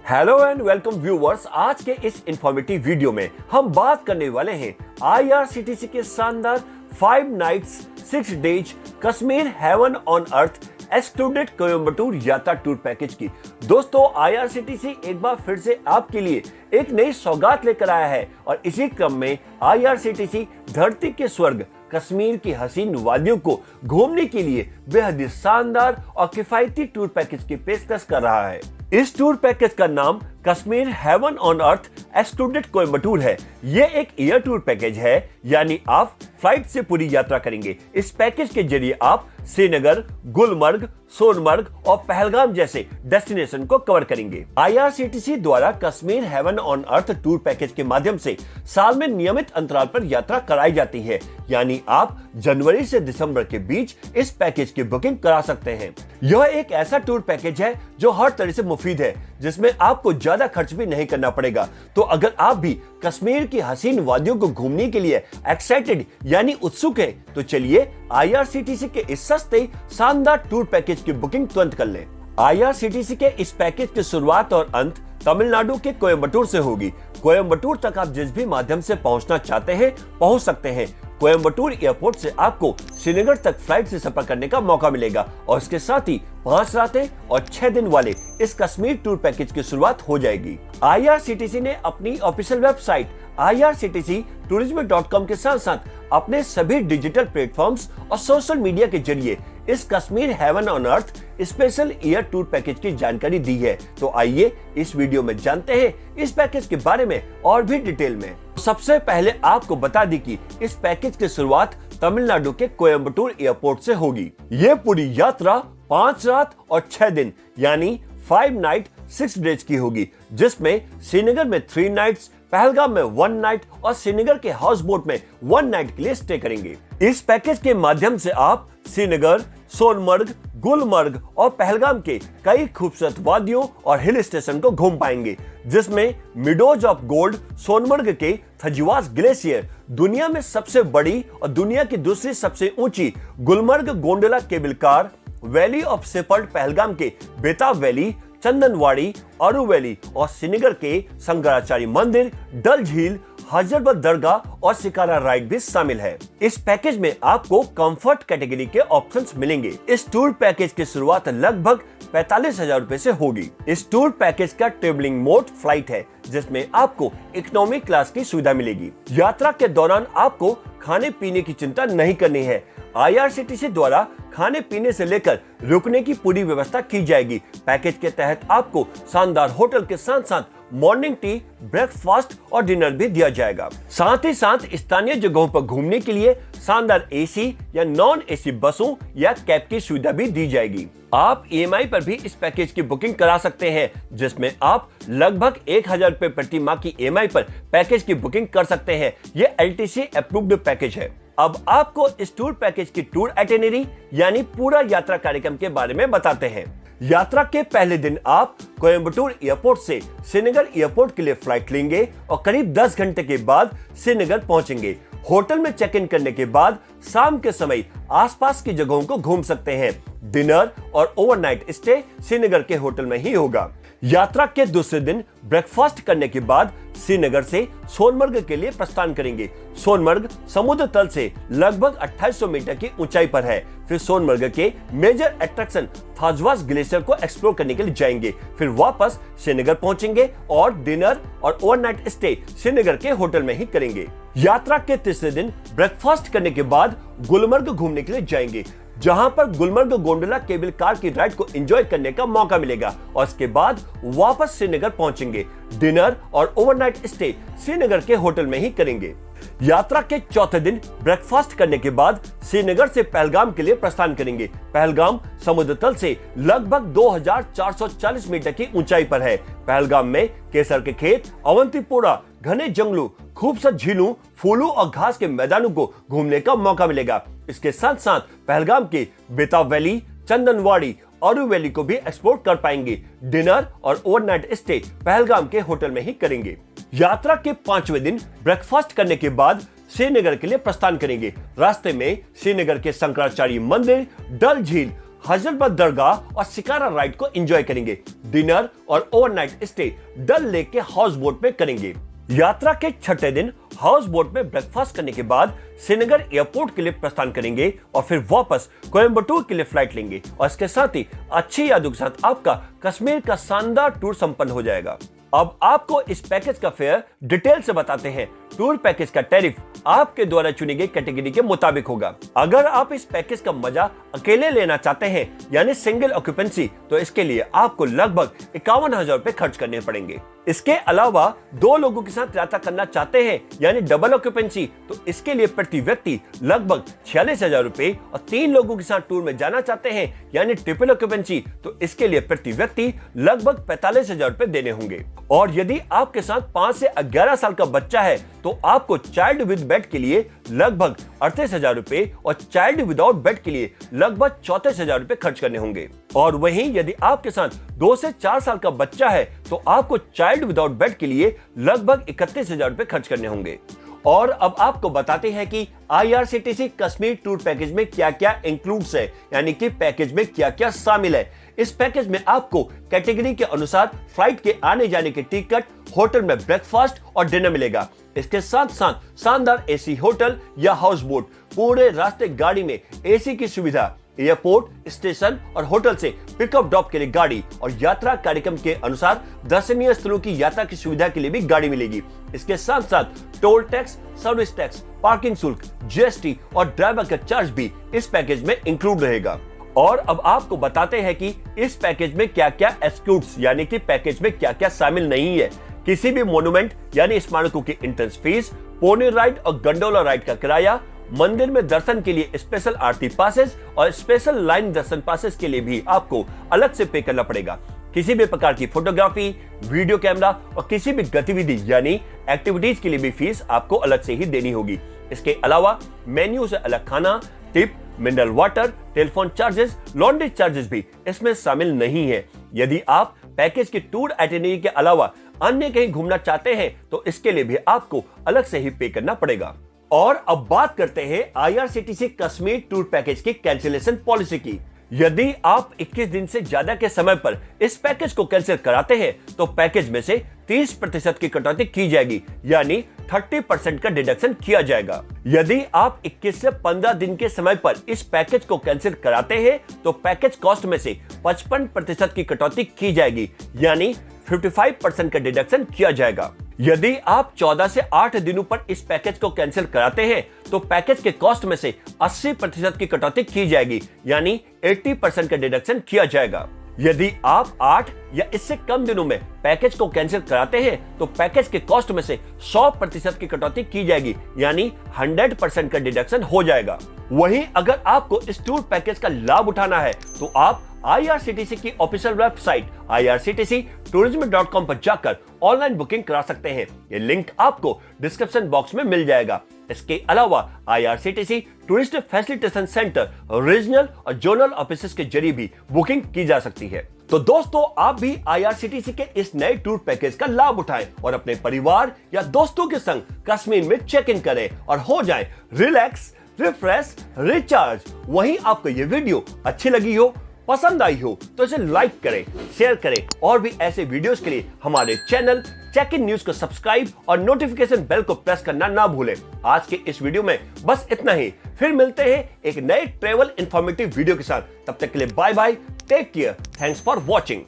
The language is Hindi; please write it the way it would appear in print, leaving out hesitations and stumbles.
Hello and welcome viewers. आज के इस इंफॉर्मेटिव वीडियो में हम बात करने वाले हैं आईआरसीटीसी के शानदार 5 nights 6 days Kashmir heaven on earth excluded Coimbatore यात्रा टूर पैकेज की। दोस्तों, आईआरसीटीसी एक बार फिर से आपके लिए एक नई सौगात लेकर आया है और इसी क्रम में आईआरसीटीसी धरती के स्वर्ग कश्मीर की हसीन वादियों को घूमने के लिए बेहद ही शानदार और किफायती टूर पैकेज की पेशकश कर रहा है। इस टूर पैकेज का नाम Kashmir heaven on earth excluded Coimbatore है। ये एक एयर टूर पैकेज है, यानी आप फ्लाइट से पूरी यात्रा करेंगे। इस पैकेज के जरिए आप श्रीनगर, गुलमर्ग, सोनमर्ग और पहलगाम जैसे डेस्टिनेशन को कवर करेंगे। आईआरसीटीसी द्वारा Kashmir heaven on earth tour package के माध्यम से साल में नियमित अंतराल पर यात्रा कराई जाती है, यानी आप जनवरी से दिसंबर के बीच इस पैकेज की बुकिंग करा सकते हैं। यह एक ऐसा टूर पैकेज है जो हर तरह से मुफीद है, जिसमें आपको ज्यादा खर्च भी नहीं करना पड़ेगा। तो अगर आप भी कश्मीर की हसीन वादियों को घूमने के लिए एक्साइटेड यानी उत्सुक हैं, तो चलिए आईआरसीटीसी के इस सस्ते शानदार टूर पैकेज की बुकिंग तुरंत कर लें। आईआरसीटीसी के इस पैकेज की शुरुआत और अंत तमिलनाडु के कोयम्बटूर से होगी। कोयम्बटूर तक आप जिस भी माध्यम से पहुंचना चाहते हैं पहुंच सकते हैं। कोयम्बटूर एयरपोर्ट से आपको श्रीनगर तक फ्लाइट से सफर करने का मौका मिलेगा और इसके साथ ही 5 रातें और 6 दिन वाले इस कश्मीर टूर पैकेज की शुरुआत हो जाएगी। आईआरसीटीसी ने अपनी ऑफिशियल वेबसाइट irctctourism.com के साथ साथ अपने सभी डिजिटल प्लेटफॉर्म्स और सोशल मीडिया के जरिए इस Kashmir heaven on earth special air tour package की जानकारी दी है। तो आइए इस वीडियो में जानते हैं इस पैकेज के बारे में और भी डिटेल में। सबसे पहले आपको बता दी कि इस पैकेज की शुरुआत तमिलनाडु के कोयम्बटूर एयरपोर्ट से होगी। ये पूरी यात्रा 5 रात और 6 दिन यानी 5 नाइट 6 डेज की होगी, जिसमें श्रीनगर में 3 नाइट्स, पहलगाम में 1 नाइट और श्रीनगर के हाउस बोट में 1 नाइट के लिए स्टे करेंगे। इस पैकेज के माध्यम से आप श्रीनगर, सोनमर्ग, गुलमर्ग और पहलगाम के कई खूबसूरत वादियों और हिल स्टेशन को घूम पाएंगे, जिसमें मिडोज ऑफ गोल्ड सोनमर्ग के थजिवास ग्लेशियर, दुनिया में सबसे बड़ी और दुनिया की दूसरी सबसे ऊंची Gulmarg gondola cable car, valley of shepherd Pahalgam के बेताब वैली, चंदनवाड़ी, अरू वैली और श्रीनगर के शंकराचार्य मंदिर, डल झील, हजरतबल दरगाह और शिकारा राइड भी शामिल है। इस पैकेज में आपको कंफर्ट कैटेगरी के ऑप्शंस मिलेंगे। इस टूर पैकेज की शुरुआत लगभग 45,000 रुपए से होगी। इस टूर पैकेज का ट्रेवलिंग मोड फ्लाइट है, जिसमें आपको इकोनॉमी क्लास की सुविधा मिलेगी। यात्रा के दौरान आपको खाने पीने की चिंता नहीं करनी है। आईआरसीटीसी द्वारा खाने पीने से लेकर रुकने की पूरी व्यवस्था की जाएगी। पैकेज के तहत आपको शानदार होटल के साथ साथ मॉर्निंग टी, ब्रेकफास्ट और डिनर भी दिया जाएगा। साथ ही साथ स्थानीय जगहों पर घूमने के लिए शानदार एसी या नॉन एसी बसों या कैब की सुविधा भी दी जाएगी। आप ईएमआई पर भी इस पैकेज की बुकिंग करा सकते हैं, जिसमें आप लगभग 1,000 रुपए प्रति माह की ईएमआई पर पैकेज की बुकिंग कर सकते हैं। ये एलटीसी अप्रूव्ड पैकेज है। अब आपको इस टूर पैकेज की टूर आइटिनरी यानी पूरा यात्रा कार्यक्रम के बारे में बताते हैं। यात्रा के पहले दिन आप कोयम्बटूर एयरपोर्ट से श्रीनगर एयरपोर्ट के लिए फ्लाइट लेंगे और करीब 10 घंटे के बाद श्रीनगर पहुंचेंगे। होटल में चेक इन करने के बाद शाम के समय आसपास की जगहों को घूम सकते हैं। डिनर और ओवरनाइट स्टे श्रीनगर के होटल में ही होगा। यात्रा के दूसरे दिन ब्रेकफास्ट करने के बाद श्रीनगर से सोनमर्ग के लिए प्रस्थान करेंगे। सोनमर्ग समुद्र तल से लगभग 2800 मीटर की ऊंचाई पर है। फिर सोनमर्ग के मेजर अट्रैक्शन थजिवास ग्लेशियर को एक्सप्लोर करने के लिए जाएंगे। फिर वापस श्रीनगर पहुंचेंगे और डिनर और ओवरनाइट स्टे श्रीनगर के होटल में ही करेंगे। यात्रा के तीसरे दिन ब्रेकफास्ट करने के बाद गुलमर्ग घूमने के लिए जाएंगे, जहां पर गुलमर्ग गोंडोला केबल कार की राइड को एंजॉय करने का मौका मिलेगा और इसके बाद वापस श्रीनगर पहुंचेंगे। डिनर और ओवरनाइट स्टे श्रीनगर के होटल में ही करेंगे। यात्रा के चौथे दिन ब्रेकफास्ट करने के बाद श्रीनगर से पहलगाम के लिए प्रस्थान करेंगे। पहलगाम समुद्र तल से लगभग 2440 मीटर की ऊंचाई पर है। पहलगाम में केसर के खेत, अवंतीपोरा, घने जंगलों, खूबसूरत झीलों, फूलों और घास के मैदानों को घूमने का मौका मिलेगा। इसके साथ साथ पहलगाम के बेताब वैली, चंदनवाड़ी, अरू वैली को भी एक्सप्लोर कर पाएंगे। डिनर और ओवरनाइट स्टे पहलगाम के होटल में ही करेंगे। यात्रा के 5वें दिन ब्रेकफास्ट करने के बाद श्रीनगर के लिए प्रस्थान करेंगे। रास्ते में श्रीनगर के शंकराचार्य मंदिर, डल झील, हजरतबल दरगाह और शिकारा राइड को एंजॉय करेंगे। डिनर और ओवरनाइट स्टे डल लेक के हाउस बोट में करेंगे। यात्रा के छठे दिन हाउस बोट में ब्रेकफास्ट करने के बाद श्रीनगर एयरपोर्ट के लिए प्रस्थान करेंगे और फिर वापस कोयम्बटूर के लिए फ्लाइट लेंगे और इसके साथ ही अच्छी यादों के साथ आपका कश्मीर का शानदार टूर संपन्न हो जाएगा। अब आपको इस पैकेज का फेयर डिटेल से बताते हैं। टूर पैकेज का टैरिफ आपके द्वारा चुनी गई कैटेगरी के मुताबिक होगा। अगर आप इस पैकेज का मजा अकेले लेना चाहते हैं यानी सिंगल ऑक्यूपेंसी, तो इसके लिए आपको लगभग 51,000 रुपए खर्च करने पड़ेंगे। इसके अलावा 2 लोगों के साथ यात्रा करना चाहते हैं यानी डबल ऑक्यूपेंसी, तो इसके लिए प्रति व्यक्ति लगभग 46,000 रुपए और 3 लोगों के साथ टूर में जाना चाहते हैं यानी ट्रिपल ऑक्यूपेंसी, तो इसके लिए प्रति व्यक्ति लगभग 45,000 रुपए देने होंगे। और यदि आपके साथ 5 से 11 साल का बच्चा है तो आपको चाइल्ड विद बेड के लिए लगभग 38,000 रुपए और चाइल्ड विदाउट बेड के लिए लगभग 34,000 रुपए खर्च करने होंगे। और वहीं यदि आपके साथ 2 से 4 साल का बच्चा है तो आपको चाइल्ड विदाउट बेड के लिए लगभग 31,000 रुपए खर्च करने होंगे। और अब आपको बताते हैं कि IRCTC कश्मीर टूर पैकेज में क्या क्या इंक्लूड्स है, यानी कि पैकेज में क्या क्या शामिल है। इस पैकेज में आपको कैटेगरी के अनुसार फ्लाइट के आने जाने के टिकट, होटल में ब्रेकफास्ट और डिनर मिलेगा। इसके साथ साथ शानदार AC होटल या हाउस बोट, पूरे रास्ते गाड़ी में AC की सुविधा, एयरपोर्ट, स्टेशन और होटल से पिकअप ड्रॉप के लिए गाड़ी और यात्रा कार्यक्रम के अनुसार दर्शनीय स्थलों की यात्रा की सुविधा के लिए भी गाड़ी मिलेगी। इसके साथ साथ toll tax, service tax, parking शुल्क, GST और ड्राइवर का चार्ज भी इस पैकेज में इंक्लूड रहेगा। और अब आपको बताते हैं कि इस पैकेज में क्या क्या एक्सक्लूड्स यानी कि पैकेज में क्या क्या शामिल नहीं है। किसी भी मोन्यूमेंट यानी स्मारकों की एंट्रेंस फीस, पोनी राइड और गंडोला राइड का किराया, मंदिर में दर्शन के लिए स्पेशल आरती पासेस और स्पेशल लाइन दर्शन पासेस के लिए भी आपको अलग से पे करना पड़ेगा। किसी भी प्रकार की फोटोग्राफी, वीडियो कैमरा और किसी भी गतिविधि यानी एक्टिविटीज के लिए भी फीस आपको अलग से ही देनी होगी। इसके अलावा मेन्यू से अलग खाना, tip, mineral water, telephone charges, laundry charges भी इसमें शामिल नहीं है। यदि आप पैकेज के टूर आइटिनरी के अलावा अन्य कहीं घूमना चाहते हैं तो इसके लिए भी आपको अलग से ही पे करना पड़ेगा। और अब बात करते हैं IRCTC कश्मीर टूर पैकेज की कैंसिलेशन पॉलिसी की। यदि आप 21 दिन से ज्यादा के समय पर इस पैकेज को कैंसिल कराते हैं तो पैकेज में से 30% की कटौती की जाएगी यानी 30% का डिडक्शन किया जाएगा। यदि आप 21 से 15 दिन के समय पर इस पैकेज को कैंसिल कराते हैं तो पैकेज कॉस्ट में से 55% की कटौती की जाएगी यानी 55% का डिडक्शन किया जाएगा। यदि आप 14 से 8 दिनों पर इस पैकेज को कैंसिल कराते हैं तो पैकेज के कॉस्ट में से 80% की कटौती की जाएगी यानी 80% का डिडक्शन किया जाएगा। यदि आप 8 या इससे कम दिनों में पैकेज को कैंसिल कराते हैं तो पैकेज के कॉस्ट में से 100% की कटौती की जाएगी यानी 100% का डिडक्शन हो जाएगा। वहीं अगर आपको इस टूर पैकेज का लाभ उठाना है तो आप IRCTC की ऑफिशियल वेबसाइट irctctourism.com पर जाकर ऑनलाइन बुकिंग करा सकते हैं। ये लिंक आपको डिस्क्रिप्शन बॉक्स में मिल जाएगा। इसके अलावा IRCTC tourist facilitation centre, regional और जोनल ऑफिसेस के जरिए भी बुकिंग की जा सकती है। तो दोस्तों, आप भी IRCTC के इस नए टूर पैकेज का लाभ उठाएं और अपने परिवार या दोस्तों के संग कश्मीर में चेक इन करें और हो जाएं रिलैक्स, रिफ्रेश, रिचार्ज। वहीं आपको ये वीडियो अच्छी लगी हो, पसंद आई हो तो इसे लाइक करें, शेयर करें और भी ऐसे वीडियोस के लिए हमारे चैनल चेक इन न्यूज को सब्सक्राइब और नोटिफिकेशन बेल को प्रेस करना ना भूलें। आज के इस वीडियो में बस इतना ही। फिर मिलते हैं एक नए ट्रेवल इंफॉर्मेटिव वीडियो के साथ। तब तक के लिए bye bye, take care, thanks for watching.